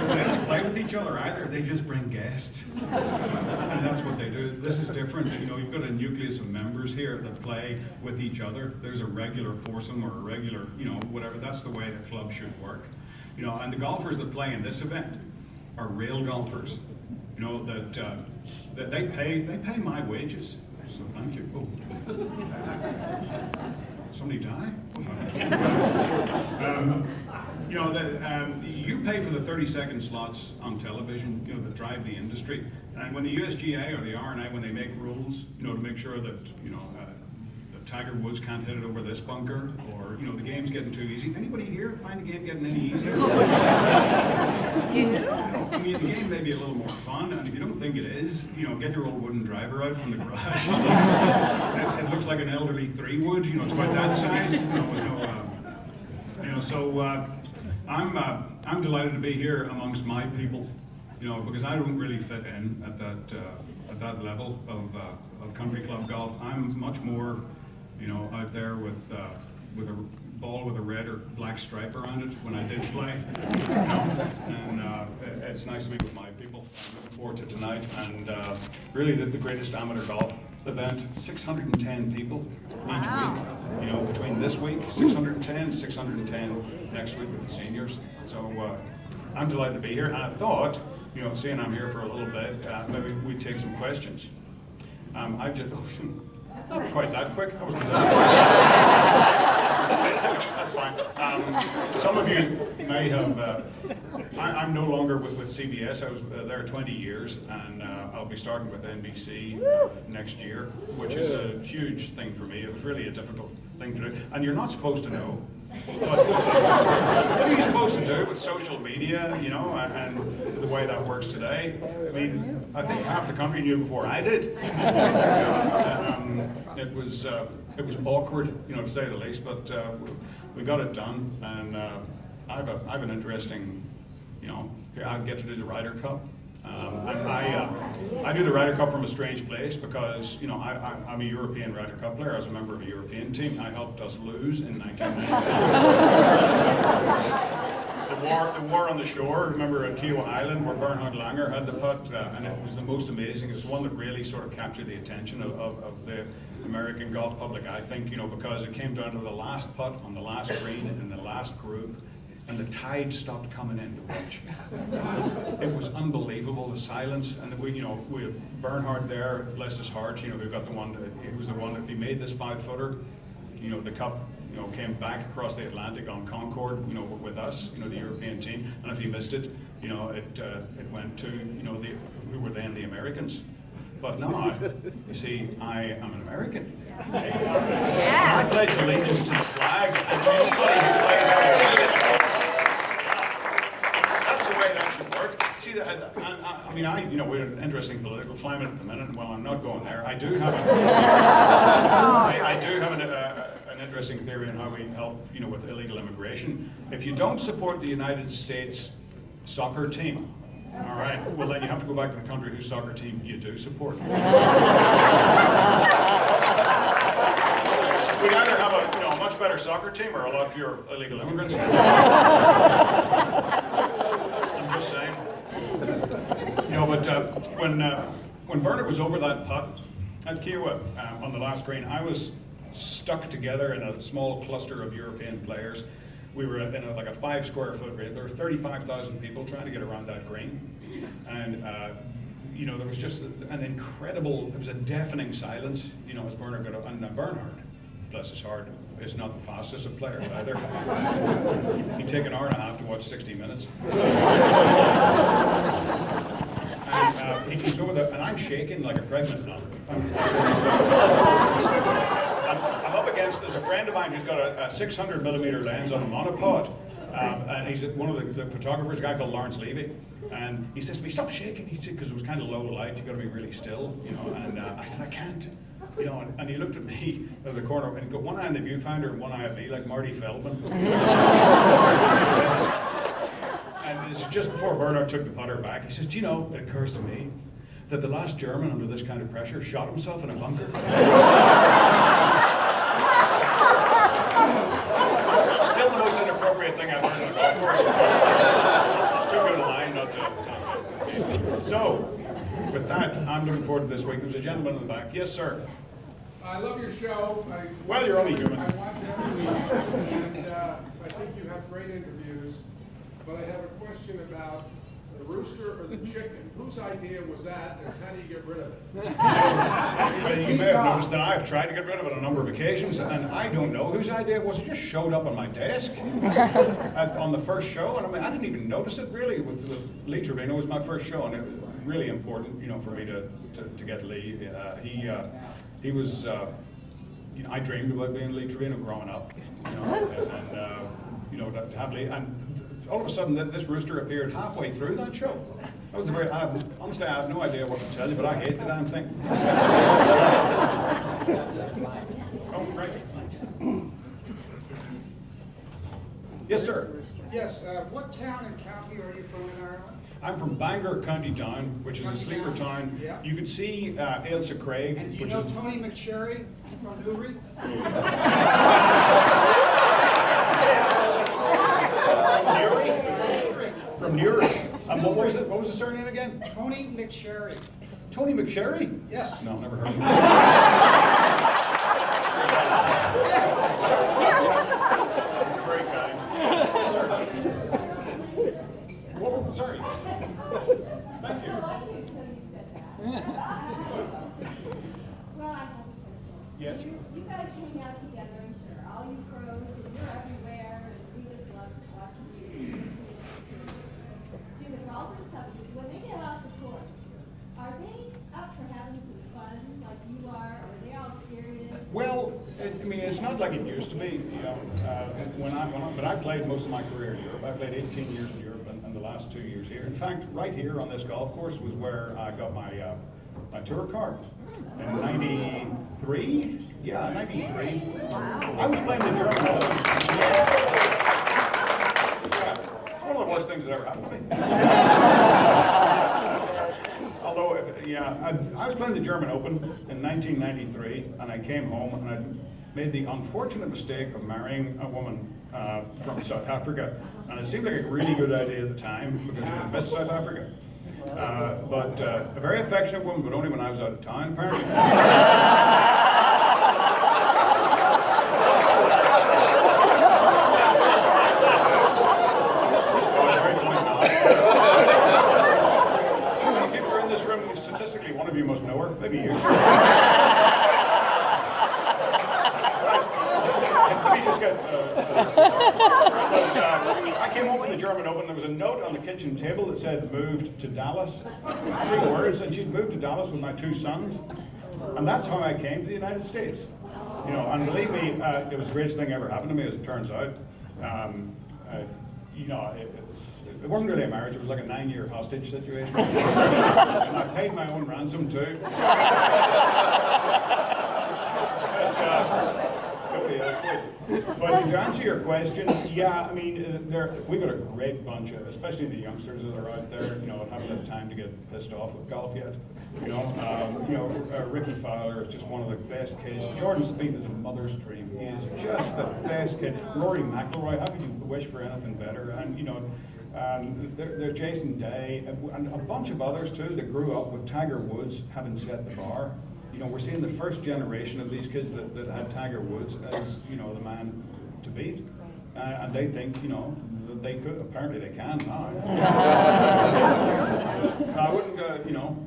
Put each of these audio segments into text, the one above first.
They don't play with each other either. They just bring guests, and that's what they do. This is different. You know, you've got a nucleus of members here that play with each other. There's a regular foursome or a regular, you know, whatever. That's the way the club should work. You know, and the golfers that play in this event are real golfers. You know that they pay my wages. So thank you. Oh. Somebody die? You know, you pay for the 30-second slots on television, you know, that drive the industry. And when the USGA or the R&A, when they make rules, you know, to make sure that, you know, that Tiger Woods can't hit it over this bunker, or, you know, the game's getting too easy. Anybody here find the game getting any easier? I mean, the game may be a little more fun, and if you don't think it is, you know, get your old wooden driver out from the garage. It looks like an elderly 3 wood, you know, it's about that size. So I'm delighted to be here amongst my people, you know, because I don't really fit in at that level of country club golf. I'm much more, you know, out there with a ball with a red or black stripe around it when I did play. You know? And it's nice to be with my people. I'm looking forward to tonight, and really the greatest amateur golf event. 610 people each week. You know, between this week, 610 next week with the seniors. So I'm delighted to be here. And I thought, you know, seeing I'm here for a little bit, maybe we'd take some questions. I've just not quite that quick. I was That's fine. Some of you may have. I'm no longer with CBS. I was there 20 years, and I'll be starting with NBC next year, which is a huge thing for me. It was really a difficult thing to do, and you're not supposed to know. But what are you supposed to do with social media, you know, and the way that works today? I mean, I think half the country knew before I did. It was awkward, you know, to say the least, but we got it done, and I have an interesting, you know, I get to do the Ryder Cup. I do the Ryder Cup from a strange place because, you know, I'm a European Ryder Cup player. I was a member of a European team. I helped us lose in 1990. The war on the shore, remember at Kiowa Island where Bernhard Langer had the putt, and it was the most amazing. It was one that really sort of captured the attention of the American golf public, I think, you know, because it came down to the last putt on the last green in the last group, and the tide stopped coming in to watch. It was unbelievable, the silence, and we had Bernhard there, bless his heart, you know, we've got the one, he was the one, if he made this 5-footer, you know, the cup, you know, came back across the Atlantic on Concorde, you know, with us, you know, the European team, and if he missed it, you know, it went to, you know, who were then the Americans. But now, you see, I am an American. Yeah. I pledge allegiance to the flag, and anybody who plays for it, that's the way that should work. See, I mean, you know, we're in an interesting political climate at the minute. Well, I'm not going there. I do have an interesting theory on how we help, you know, with illegal immigration. If you don't support the United States soccer team, all right, well then you have to go back to the country whose soccer team you do support. We'd either have a much better soccer team or a lot fewer illegal immigrants. I'm just saying. You know, but when Bernard was over that putt at Kiowa on the last green, I was stuck together in a small cluster of European players. We were in like a 5 square foot green. There were 35,000 people trying to get around that green. And, you know, there was just an incredible, it was a deafening silence, you know, as Bernard got up. And Bernhard, bless his heart, is not the fastest of players either. He'd take an hour and a half to watch 60 minutes. And he's over there, and I'm shaking like a pregnant nun. I'm up against, there's a friend of mine who's got a 600 millimeter lens on a monopod, and he's one of the photographers, a guy called Lawrence Levy, and he says to me, stop shaking, because it was kind of low light, you got to be really still, you know, and I said, I can't, you know, and he looked at me out of the corner, and he got one eye on the viewfinder and one eye at me, like Marty Feldman. And this is just before Bernard took the putter back. He says, do you know, it occurs to me that the last German under this kind of pressure shot himself in a bunker. Still the most inappropriate thing I've heard on a golf course. It's too good a line. that I'm looking forward to this week. There's a gentleman in the back. Yes, sir. I love your show. Well, you're only human. I watch it every week, and I think you have great interviews. But I have a question about the rooster or the chicken. Whose idea was that, and how do you get rid of it? Well, you may have noticed that I've tried to get rid of it on a number of occasions, and I don't know whose idea it was. It just showed up on my desk on the first show, and I mean, I didn't even notice it really. With Lee Trevino was my first show, and it was really important, you know, for me to get Lee. He was, you know, I dreamed about being Lee Trevino growing up, you know, and you know, to have Lee, and all of a sudden this rooster appeared halfway through that show. That was honestly, I have no idea what to tell you, but I hate the damn thing. Oh, right. Yes, sir. Yes, what town and county are you from in Ireland? I'm from Bangor County Down, which is a sleeper town. Yeah. You could see Ailsa Craig, And do you which know is Tony McSherry from Newry? from Newry. And what was it? What was the surname again? Tony McSherry. Tony McSherry? Yes. No, never heard of him. Great guy. Whoa, sorry. Thank you. Yes. You guys hang out together, I'm sure. All you pros, and you're everywhere, and we just love watching you. Do the golfers have, when they get off the course, are they up for having some fun like you are, or are they all serious? Well, I mean, it's not like it used to be. You know, but I played most of my career in Europe. I played 18 years in Europe, and the last 2 years here. In fact, right here on this golf course was where I got my my tour card in '93. Yeah, '93. I was playing the German Open. Yeah, it's one of the worst things that ever happened to me. Although, I was playing the German Open in 1993, and I came home and I made the unfortunate mistake of marrying a woman from South Africa. And it seemed like a really good idea at the time because she was Miss South Africa. But a very affectionate woman, but only when I was out of town, apparently. Statistically, one of you must know her. Maybe you. Let me just get. I came home from the German Open. There was a note on the kitchen table that said "moved to Dallas." 3 words, and she'd moved to Dallas with my 2 sons, and that's how I came to the United States. You know, and believe me, it was the greatest thing ever happened to me, as it turns out. You know, it wasn't really a marriage, it was like a 9-year hostage situation. And I paid my own ransom too. But to answer your question, yeah, I mean, we've got a great bunch of, especially the youngsters that are out there, you know, haven't had time to get pissed off with golf yet. You know, Ricky Fowler is just one of the best kids. Jordan Spieth is a mother's dream. He is just the best kid. Rory McIlroy, how could you wish for anything better? And you know, there's Jason Day and a bunch of others too that grew up with Tiger Woods having set the bar. You know, we're seeing the first generation of these kids that had Tiger Woods as, you know, the man to beat. And they think, you know, that they could. Apparently they can now. I wouldn't, you know,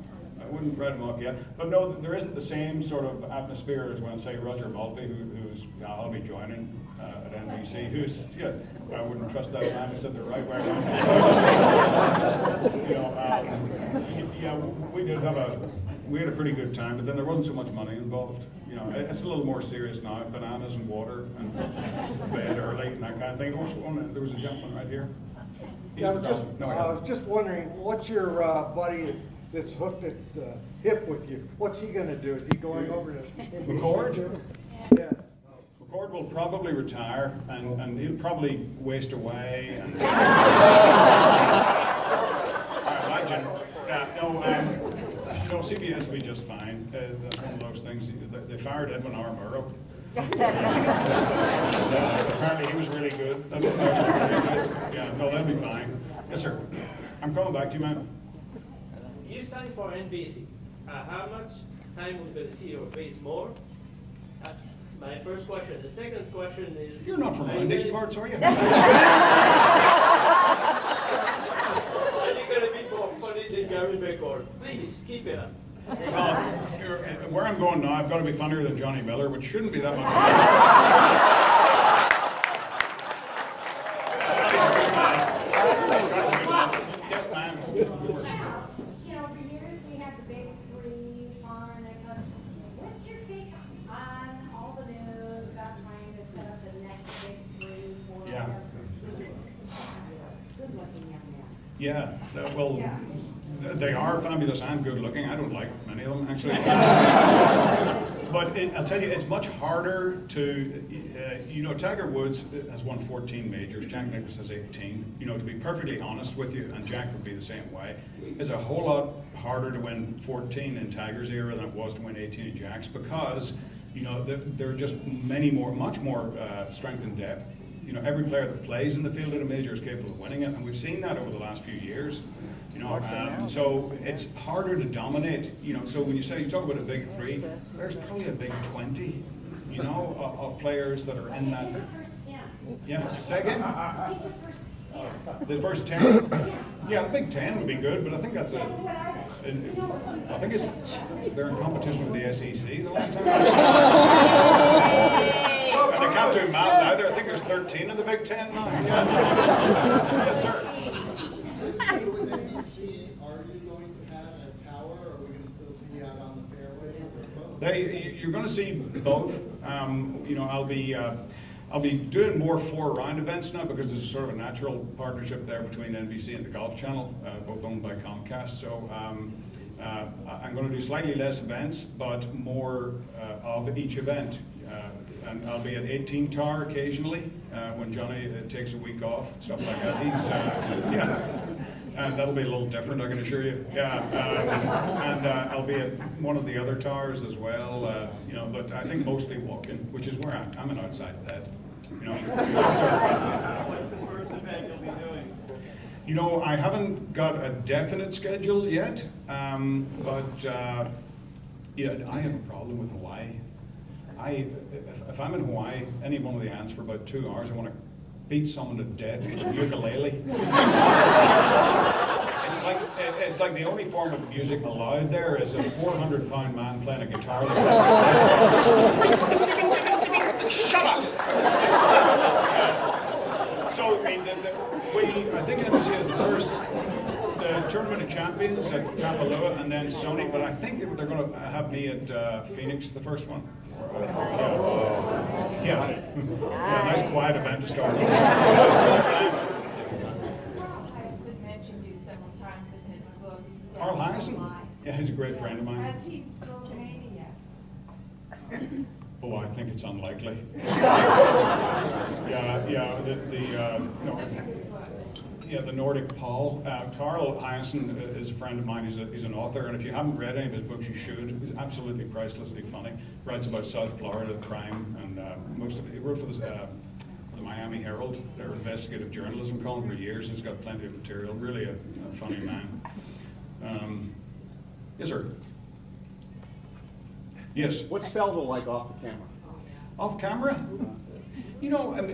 I wouldn't write him off yet. But no, there isn't the same sort of atmosphere as when, say, Roger Maltby, who's, I'll be joining at NBC, who's, yeah, I wouldn't trust that man to sit there right where I'm. You know, yeah, we had a pretty good time, but then there wasn't so much money involved. You know, it's a little more serious now. Bananas and water and bed early and that kind of thing. There was a gentleman right here. Yeah, I was just wondering, what's your buddy that's hooked at the hip with you? What's he going to do? Is he going over to McCord? Yes. McCord will probably retire, and he'll probably waste away. And I imagine. You know, CBS will be just fine. That's one of those things. They fired Edwin R. Murrow. Apparently he was really good. Yeah, no, they'll be fine. Yes, sir. I'm coming back to you, man. you signed for NBC. How much time we're going to see your face more? That's my first question. The second question is... You're not from around these parts, are you? Are you going to be more funny than Gary McCord? Please, keep it up. Well, where I'm going now, I've got to be funnier than Johnny Miller, which shouldn't be that much. Yes, ma'am. You know, for years we had the big three on and what's your take on all the news about trying to set up the next big three for Yeah. good looking young man? Yeah, well, they are fabulous and good looking. I don't like many of them, actually. But I'll tell you, it's much harder to, Tiger Woods has won 14 majors, Jack Nicklaus has 18. To be perfectly honest with you, and Jack would be the same way, it's a whole lot harder to win 14 in Tiger's era than it was to win 18 in Jack's because, there are just much more strength and depth. Every player that plays in the field at a major is capable of winning it, and we've seen that over the last few years. So it's harder to dominate. So when you talk about a big three, there's probably a big 20, of players that are in that. The first 10. Yeah, say again? The first 10. The first 10? Yeah, the Big 10 would be good, but I think that's What are they? I think they're in competition with the SEC the last time. And they can't do math either. I think there's 13 in the Big 10 now. Yes, sir. With NBC, are you going to have a tower, or are we going to still see you out on the fairway? You're going to see both. I'll be doing more 4-round events now because there's sort of a natural partnership there between NBC and the Golf Channel, both owned by Comcast. So I'm going to do slightly less events, but more of each event. And I'll be at 18 Tower occasionally when Johnny takes a week off, stuff like that. And that'll be a little different, I can assure you. And I'll be at one of the other towers as well. But I think mostly walking, which is where I'm an outside dad. What's the first event you'll be doing? I haven't got a definite schedule yet, but I have a problem with Hawaii. If I'm in Hawaii, any one of the ants for about 2 hours, I want to beat someone to death with a ukulele. It's like the only form of music allowed there is a 400-pound man playing a guitar. Shut up! So I think NBC is the Tournament of Champions at Kapalua and then Sony, but I think they're going to have me at Phoenix, the first one. Yeah, nice quiet event to start. Carl Hyacin mentioned you several times in his book. Carl Hyacin? Yeah, he's a great friend of mine. Has he broken 80 yet? Oh, I think it's unlikely. The Nordic Paul. Carl Hyacin is a friend of mine. He's an author, and if you haven't read any of his books, you should. He's absolutely pricelessly funny. Writes about South Florida crime, and he wrote for the Miami Herald, their investigative journalism column for years. He's got plenty of material. Really a funny man. Yes, sir. Yes. What's Felder like off the camera? Off camera?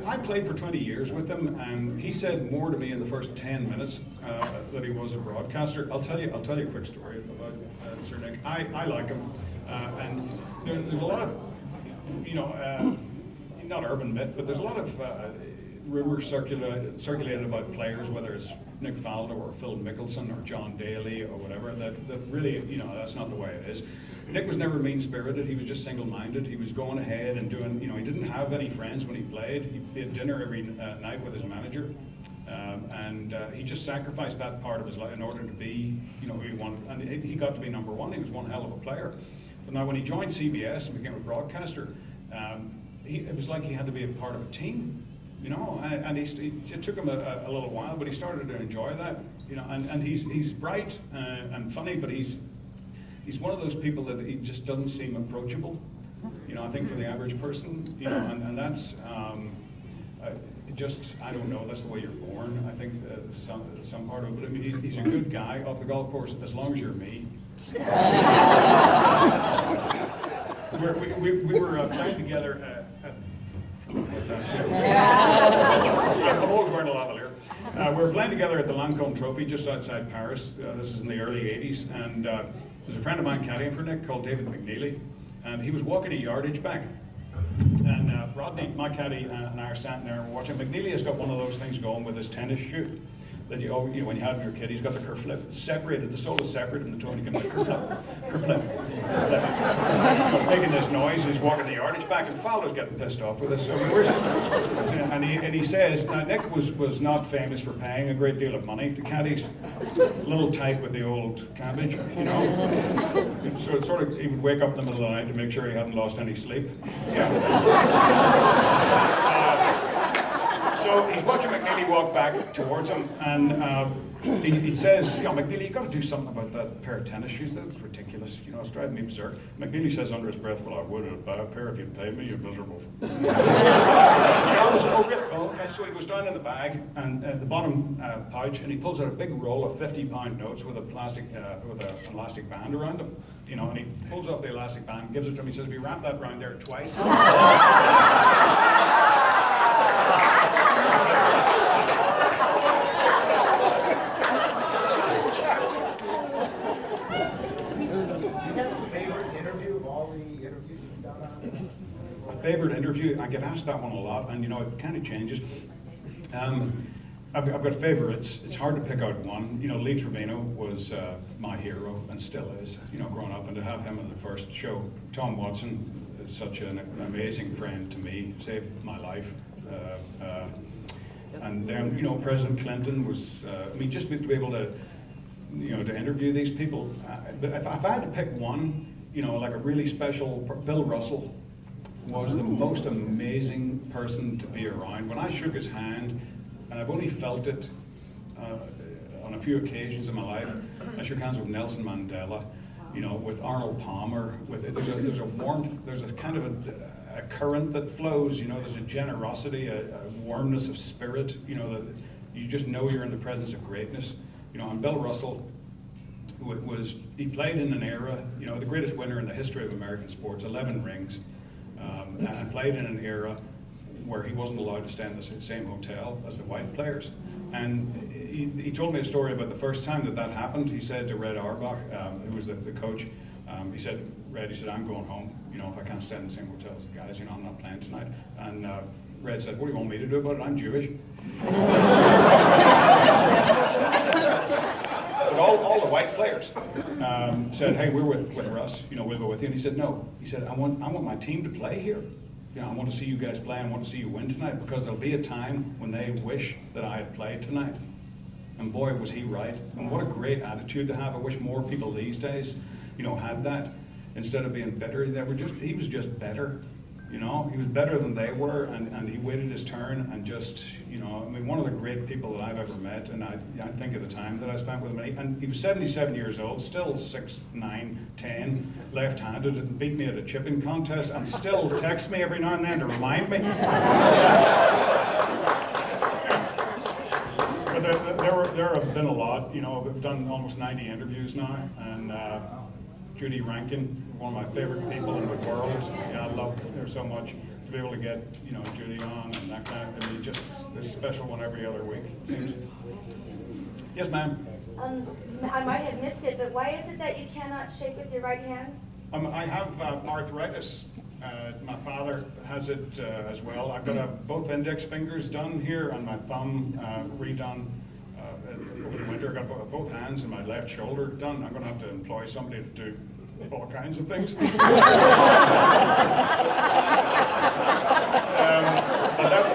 I played for 20 years with him, and he said more to me in the first 10 minutes that he was a broadcaster. I'll tell you a quick story about Sir Nick. I like him, and there's a lot of, not urban myth, but there's a lot of rumors circulated about players, whether it's Nick Faldo or Phil Mickelson or John Daly or whatever, that really, that's not the way it is. Nick was never mean-spirited. He was just single-minded. He was going ahead and doing, he didn't have any friends when he played. He had dinner every night with his manager. And he just sacrificed that part of his life in order to be, who he wanted. And he got to be number one. He was one hell of a player. But now when he joined CBS and became a broadcaster, it was like he had to be a part of a team. And it took him a little while, but he started to enjoy that. And he's bright and funny, but he's one of those people that he just doesn't seem approachable. I think for the average person, and that's just, I don't know, that's the way you're born, I think, some part of it. But I mean, he's a good guy off the golf course, as long as you're me. We were playing together I'm always wearing a lavalier. We were playing together at the Lancôme Trophy just outside Paris. This is in the early 80s. And there's a friend of mine caddying for Nick called David McNeely. And he was walking a yardage back. And Rodney, my caddy, and I are standing there and we're watching. McNeely has got one of those things going with his tennis shoe that you know, when you have in your kid, he's got the kerflip. It's separated, the sole is separate and the toe, and you can kerflip. He was making this noise, he's walking the yardage back, and Fowler's getting pissed off with us. So and he says, now Nick was not famous for paying a great deal of money to caddies. A little tight with the old cabbage, you know. So it's sort of, he would wake up in the middle of the night to make sure he hadn't lost any sleep. So he's watching McNeely walk back towards him, and he says, you know, McNeely, you've got to do something about that pair of tennis shoes. That's ridiculous. You know, it's driving me berserk. McNeely says under his breath, well, I would buy a pair if you'd pay me, you miserable. Okay, so he goes down in the bag, and the bottom pouch, and he pulls out a big roll of 50-pound notes with a plastic, with an elastic band around them. You know, and he pulls off the elastic band, gives it to him. He says, if you wrap that around there twice. Favorite interview? I get asked that one a lot, and you know, it kind of changes. I've got favorites. It's hard to pick out one. You know, Lee Trevino was my hero and still is, you know, growing up, and to have him in the first show. Tom Watson is such an amazing friend to me, saved my life. And then, you know, President Clinton was, I mean, just to be able to, you know, to interview these people. But if I had to pick one, you know, like a really special, Bill Russell was the most amazing person to be around. When I shook his hand, and I've only felt it on a few occasions in my life, I shook hands with Nelson Mandela, you know, with Arnold Palmer. There's a warmth, there's a kind of a current that flows, you know, there's a generosity, a warmness of spirit, you know, that you just know you're in the presence of greatness. You know, and Bill Russell he played in an era, you know, the greatest winner in the history of American sports, 11 rings. And played in an era where he wasn't allowed to stay in the same hotel as the white players. And he told me a story about the first time that happened. He said to Red Auerbach, who was the coach, he said, Red, he said, I'm going home, you know, if I can't stay in the same hotel as the guys, you know, I'm not playing tonight. And Red said, what do you want me to do about it? I'm Jewish. But all the white players said, hey, we're with Russ, you know, we'll go with you. And he said, no. He said, I want my team to play here. You know, I want to see you guys play. I want to see you win tonight, because there'll be a time when they wish that I had played tonight. And boy, was he right. And what a great attitude to have. I wish more people these days, you know, had that. Instead of being bitter, he was just better. You know, he was better than they were, and he waited his turn, and just, you know, I mean, one of the great people that I've ever met, and I think of the time that I spent with him, and he was 77 years old, still 6'9", 10, left-handed, and beat me at a chipping contest, and still texts me every now and then to remind me. But there have been a lot, you know, we've done almost 90 interviews now, and Judy Rankin, one of my favorite people in the world. Yeah, I love her so much. To be able to get, you know, Judy on and that kind of thing, just there's a special one every other week, it seems. Yes, ma'am. I might have missed it, but why is it that you cannot shake with your right hand? I have arthritis. My father has it as well. I've got both index fingers done here and my thumb redone. Over the winter, I got both hands and my left shoulder done. I'm going to have to employ somebody to do all kinds of things. But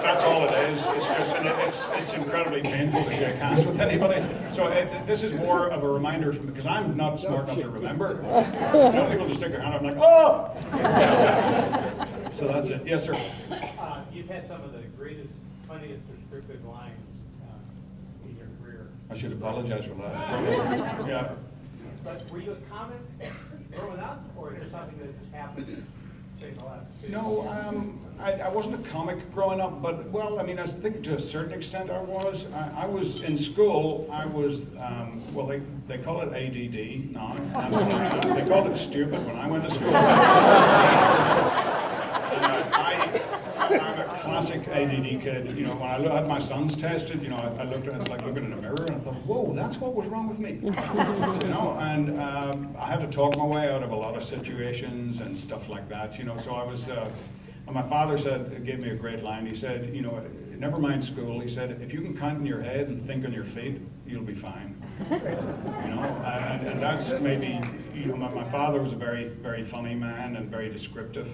that's all it is. It's just, and it's incredibly painful to shake hands with anybody. So this is more of a reminder, because I'm not smart enough to remember. You know, people just stick their hand up, I'm like, oh! So that's it. Yes, sir. You've had some of the greatest, funniest, and perfect lines in your career. I should apologize for that. Yeah. But were you a comic growing up, or is it something that just happened? say, the last 50 No, I wasn't a comic growing up, but, well, I mean, I think to a certain extent I was. I was in school, I was, well, they call it ADD now. They called it stupid when I went to school. I'm a classic ADD kid. You know, when I had my sons tested, you know, I looked at it, it's like looking in a mirror, and I thought, whoa, that's what was wrong with me. You know, and I had to talk my way out of a lot of situations and stuff like that. You know, so I was. And my father gave me a great line. He said, you know, never mind school. He said, if you can count in your head and think on your feet, you'll be fine. You know, and that's maybe, you know, my father was a very, very funny man and very descriptive.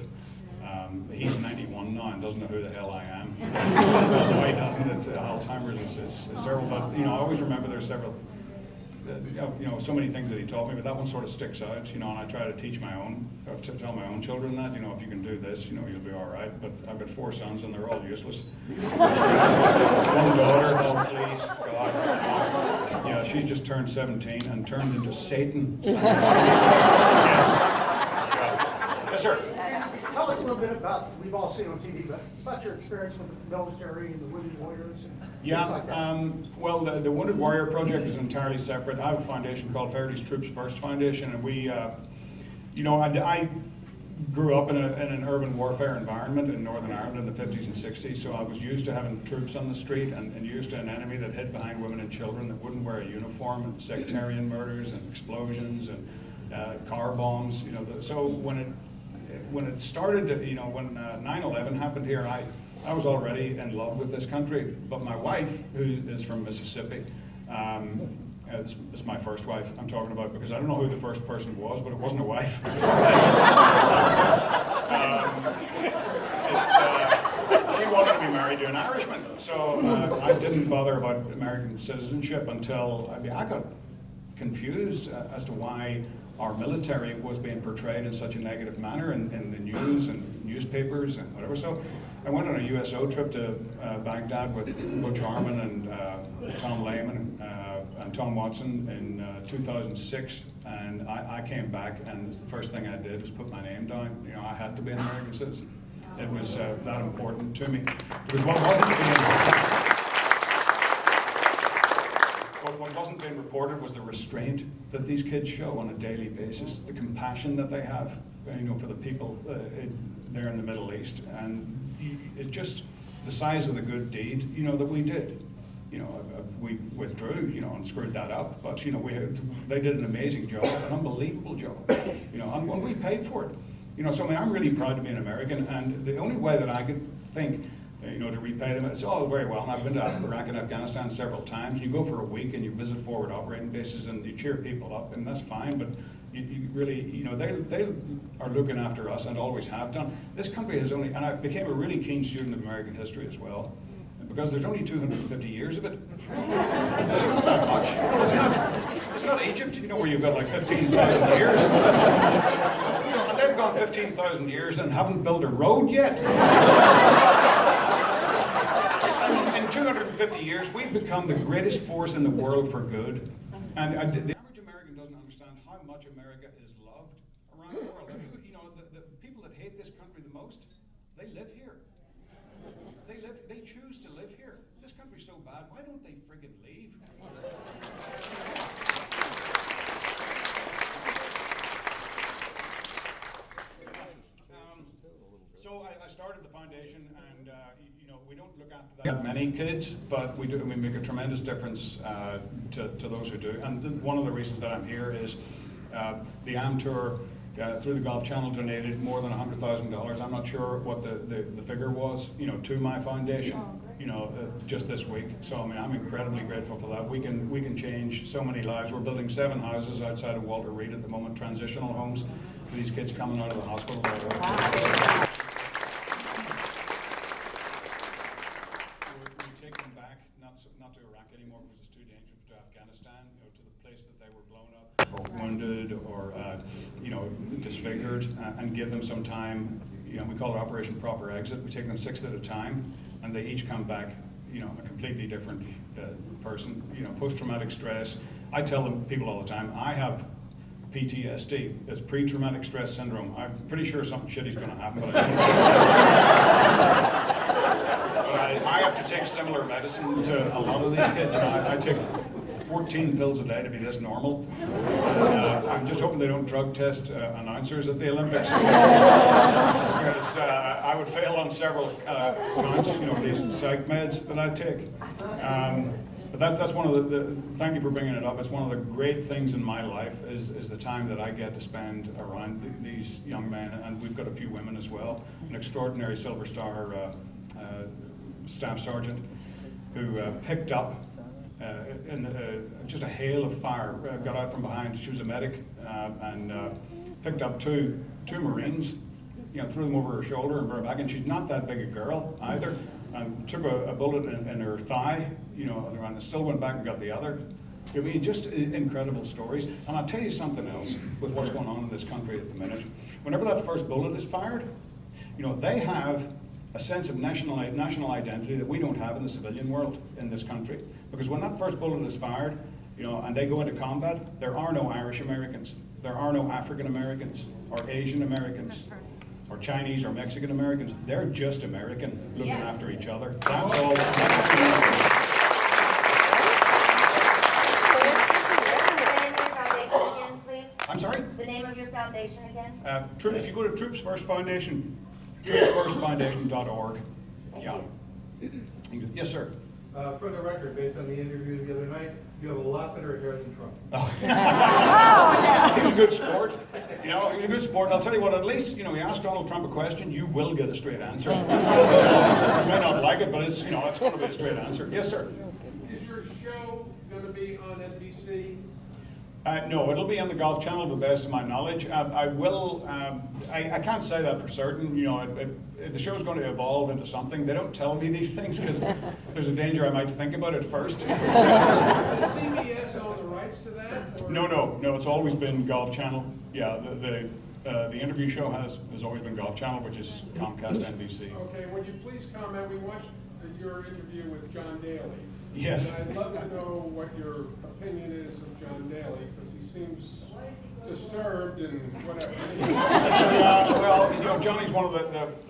He's 91 now and doesn't know who the hell I am. No, he doesn't. It's Alzheimer's is terrible. But, you know, I always remember there's several, you know, so many things that he taught me, but that one sort of sticks out, you know, and I try to teach my own, or to tell my own children that, you know, if you can do this, you know, you'll be all right. But I've got 4 sons and they're all useless. One daughter, oh please, God. Yeah, she just turned 17 and turned into Satan. Yes. Yeah. Yes, sir. Tell us a little bit about, we've all seen on TV, but about your experience with the military and the Wounded Warriors and yeah, things like that. well, the Wounded Warrior Project is entirely separate. I have a foundation called Feherity's Troops First Foundation, and we, you know, I grew up in an urban warfare environment in Northern Ireland in the 50s and 60s, so I was used to having troops on the street and used to an enemy that hid behind women and children that wouldn't wear a uniform, and sectarian murders and explosions and car bombs, you know. So when it started, you know, when 9/11 happened here, I was already in love with this country, but my wife, who is from Mississippi, is my first wife I'm talking about, because I don't know who the first person was, but it wasn't a wife. She wanted to be married to an Irishman, so I didn't bother about American citizenship until I got confused as to why our military was being portrayed in such a negative manner in the news and newspapers and whatever. So I went on a USO trip to Baghdad with Butch Harmon and Tom Lehman and Tom Watson in 2006, and I came back, and the first thing I did was put my name down. You know, I had to be an American citizen. It was that important to me. Because what wasn't being reported was the restraint that these kids show on a daily basis, the compassion that they have, you know, for the people there in the Middle East, and it just the size of the good deed, you know, that we did. You know, we withdrew, you know, and screwed that up, but you know, they did an amazing job, an unbelievable job, you know, and when we paid for it, you know. So I mean, I'm really proud to be an American, and the only way that I could think, you know, to repay them, it's all very well, and I've been to Iraq and Afghanistan several times. You go for a week and you visit forward operating bases and you cheer people up, and that's fine, but you really, you know, they are looking after us and always have done. This country has only, and I became a really keen student of American history as well, because there's only 250 years of it. It's not that much. It's not Egypt, you know, where you've got like 15,000 years. You know, and they've gone 15,000 years and haven't built a road yet. In 250 years, we've become the greatest force in the world for good. And the average American doesn't understand how much America is loved around the world. You know, the people that hate this country the most, they live here. They choose to live here. This country's so bad, why don't they friggin' leave? So I started the foundation, and you know, we don't look after that many kids, but we do. We make a tremendous difference to those who do. And one of the reasons that I'm here is the AM Tour through the Golf Channel donated more than $100,000. I'm not sure what the figure was, you know, to my foundation, you know, just this week. So I mean, I'm incredibly grateful for that. We can change so many lives. We're building 7 houses outside of Walter Reed at the moment, transitional homes for these kids coming out of the hospital. We take them back, not to Iraq anymore because it's too dangerous, to Afghanistan, you know, to the place that they were blown up or wounded or you know, disfigured, and give them some time. You know, we call it Operation Proper Exit. We take them 6 at a time, and they each come back, you know, a completely different person. You know, post-traumatic stress. I tell them, people all the time, I have PTSD. It's pre-traumatic stress syndrome. I'm pretty sure something shitty's going to happen. But I have to take similar medicine to a lot of these kids. You know, I take 14 pills a day to be this normal. I'm just hoping they don't drug test announcers at the Olympics. Because I would fail on several counts, you know, these psych meds that I take. But that's one of the, thank you for bringing it up, it's one of the great things in my life is the time that I get to spend around these young men, and we've got a few women as well. An extraordinary Silver Star staff sergeant who picked up in just a hail of fire, got out from behind. She was a medic and picked up two Marines, you know, threw them over her shoulder and brought her back. And she's not that big a girl either, and took a bullet in her thigh, you know, and still went back and got the other. I mean, just incredible stories. And I'll tell you something else with what's going on in this country at the minute. Whenever that first bullet is fired, you know, they have a sense of national identity that we don't have in the civilian world in this country. Because when that first bullet is fired, you know, and they go into combat, there are no Irish Americans, there are no African Americans, or Asian Americans, or Chinese or Mexican Americans. They're just American, looking after each other. That's all. I'm sorry? The name of your foundation again? If you go to Troops First Foundation, troopsfirstfoundation.org. Yeah. Yes, sir. For the record, based on the interview the other night, you have a lot better hair than Trump. He was a good sport. You know, he was a good sport. And I'll tell you what, at least, you know, you ask Donald Trump a question, you will get a straight answer. You may not like it, but it's, you know, it's going to be a straight answer. Yes, sir. Is your show going to be on NBC? No, it'll be on the Golf Channel to the best of my knowledge. I will, I can't say that for certain. You know, the show's going to evolve into something. They don't tell me these things because there's a danger I might think about it first. Is CBS own the rights to that? Or? No, it's always been Golf Channel. Yeah, the interview show has always been Golf Channel, which is Comcast NBC. Okay, would you please comment? We watched your interview with John Daly. Yes. And I'd love to know what your opinion is of John Daly, because he seems disturbed and whatever. Well, you know, Johnny's one of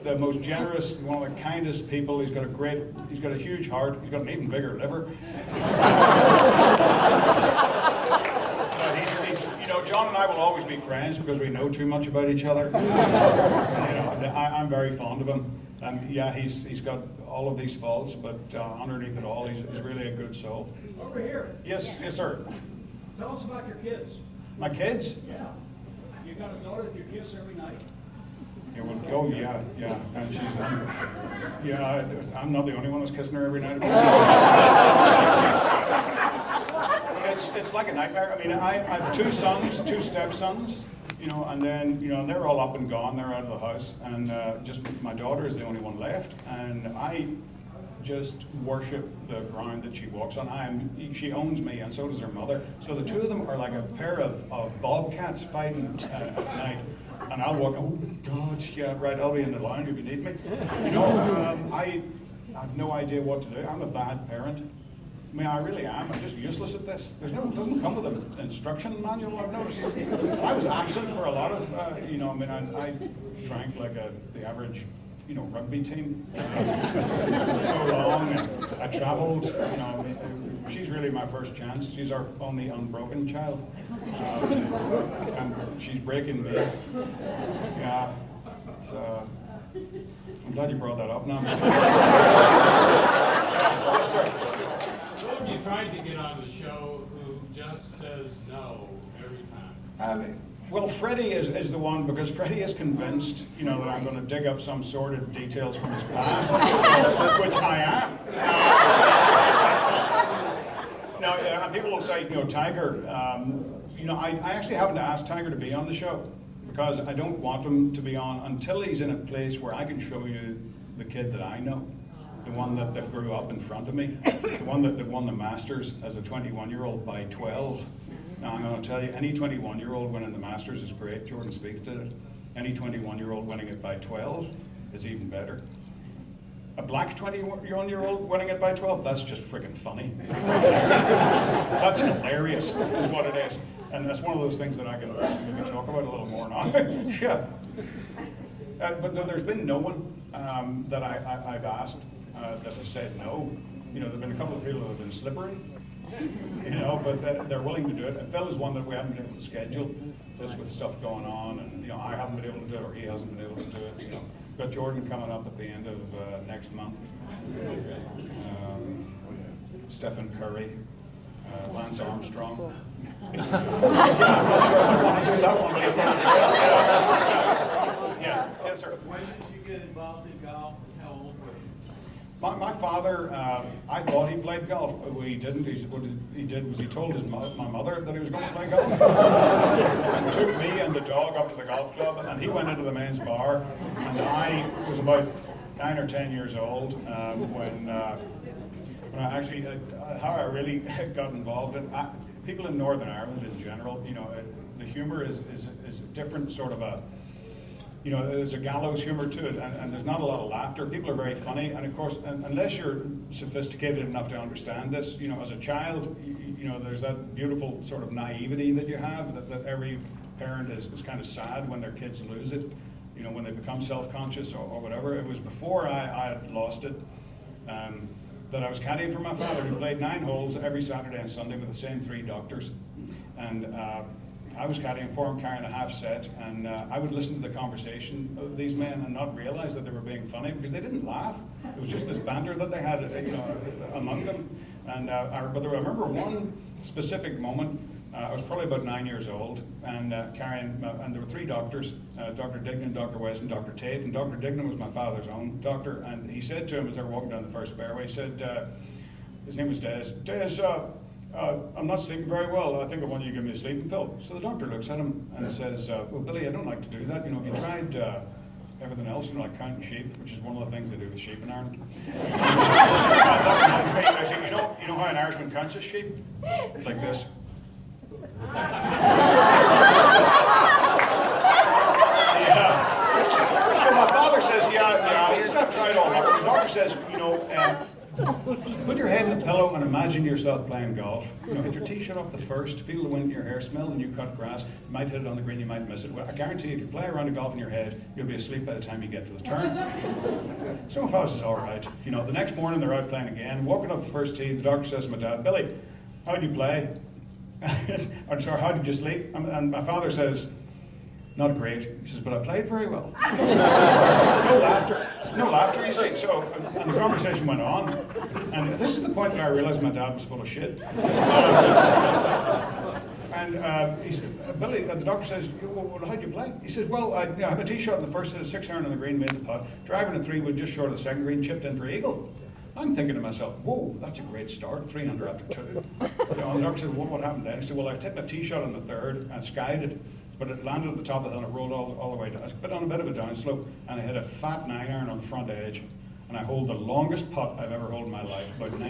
the most generous, one of the kindest people. He's got a huge heart. He's got an even bigger liver. You know, John and I will always be friends because we know too much about each other. You know, I'm very fond of him. Yeah, he's got all of these faults, but underneath it all, he's really a good soul. Over here. Yes, sir. Tell us about your kids. My kids? Yeah. You got a daughter that you kiss every night? Yeah, well, oh, yeah. And she's, yeah, I'm not the only one that's kissing her every night. It's like a nightmare. I mean, I have two sons, two stepsons, you know, and then, you know, they're all up and gone, they're out of the house, and just my daughter is the only one left, and I just worship the ground that she walks on. She owns me, and so does her mother. So the two of them are like a pair of bobcats fighting at night. And I'll walk, oh God, yeah, right, I'll be in the lounge if you need me. You know, I have no idea what to do. I'm a bad parent. I mean, I really am. I'm just useless at this. It doesn't come with an instruction manual, I've noticed. I was absent for a lot of, you know, I mean, I drank like the average, you know, rugby team for so long. And I traveled, you know, she's really my first chance. She's our only unbroken child. And she's breaking me. Yeah, it's, I'm glad you brought that up now. Yes, sir. You tried to get on the show who just says no every time. Well, Freddie is the one, because Freddie is convinced, you know, that I'm going to dig up some sordid details from his past, which I am. Now, and people will say, you know, Tiger, you know, I actually haven't asked Tiger to be on the show because I don't want him to be on until he's in a place where I can show you the kid that I know. The one that grew up in front of me, the one that won the Masters as a 21-year-old by 12. Now, I'm going to tell you, any 21-year-old winning the Masters is great. Jordan Spieth did it. Any 21-year-old winning it by 12 is even better. a black 21-year-old winning it by 12, that's just freaking funny. That's hilarious, is what it is. And that's one of those things that I can maybe talk about a little more now. Yeah. But there's been no one that I've asked that has said no. You know, there've been a couple of people that have been slippery, you know, but they're willing to do it. And Phil is one that we haven't been able to schedule, just with stuff going on, and, you know, I haven't been able to do it, or he hasn't been able to do it, you know. We've got Jordan coming up at the end of next month. Stephen Curry, Lance Armstrong. Yeah, I'm not sure I want to do that one, but yeah, yes, sir. When did you get involved in golf, and how old were you? My father, I thought he played golf. He didn't. What he did was he told my mother that he was going to play golf. And took me and the dog up to the golf club, and he went into the men's bar. And I was about 9 or 10 years old when I actually, how I really got involved in people in Northern Ireland in general. You know, the humour is a different sort of a. You know, there's a gallows humor to it, and there's not a lot of laughter. People are very funny, and of course, unless you're sophisticated enough to understand this, you know, as a child, you know, there's that beautiful sort of naivety that you have, that every parent is kind of sad when their kids lose it, you know, when they become self-conscious or whatever. It was before I had lost it that I was caddying for my father, who played 9 holes every Saturday and Sunday with the same 3 doctors, and I was caddying for him, carrying a half set, and I would listen to the conversation of these men and not realize that they were being funny, because they didn't laugh. It was just this banter that they had, you know, among them. And I remember one specific moment. I was probably about 9 years old, and carrying, and there were 3 doctors, Dr. Dignan, Dr. West, and Dr. Tate. And Dr. Dignan was my father's own doctor, and he said to him as they were walking down the first fairway, he said, his name was Des. I'm not sleeping very well. I think I want you to give me a sleeping pill. So the doctor looks at him and says, well, Billy, I don't like to do that. You know, have you tried everything else, you know, like counting sheep, which is one of the things they do with sheep in Ireland? That reminds me, I said, you know how an Irishman counts his sheep? Like this. Yeah. So my father says, yeah, he's not tried all that. The doctor says, you know, put your head in the pillow and imagine yourself playing golf. You know, hit your tee shot off the first, feel the wind in your hair, smell the new cut grass. You might hit it on the green, you might miss it. Well, I guarantee you, if you play a round of golf in your head, you'll be asleep by the time you get to the turn. So my father says, all right. You know, the next morning they're out playing again. Walking up the first tee, the doctor says to my dad, Billy, how did you play? I'm sorry, how did you sleep? And my father says, not great. He says, but I played very well. No laughter, you see. So, and the conversation went on. And this is the point that I realized my dad was full of shit. And he said, Billy, the doctor says, well, how'd you play? He says, well, I had a tee shot in the first, 6 iron on the green, made the putt. Driving a 3 wood just short of the second green, chipped in for eagle. I'm thinking to myself, whoa, that's a great start, 3 under after 2. You know, and the doctor said, well, what happened then? He said, well, I tipped a tee shot on the 3rd and skied it, but it landed at the top of the hill and it rolled all the way down. But on a bit of a downslope, and I hit a fat 9 iron on the front edge, and I hold the longest putt I've ever held in my life, about 9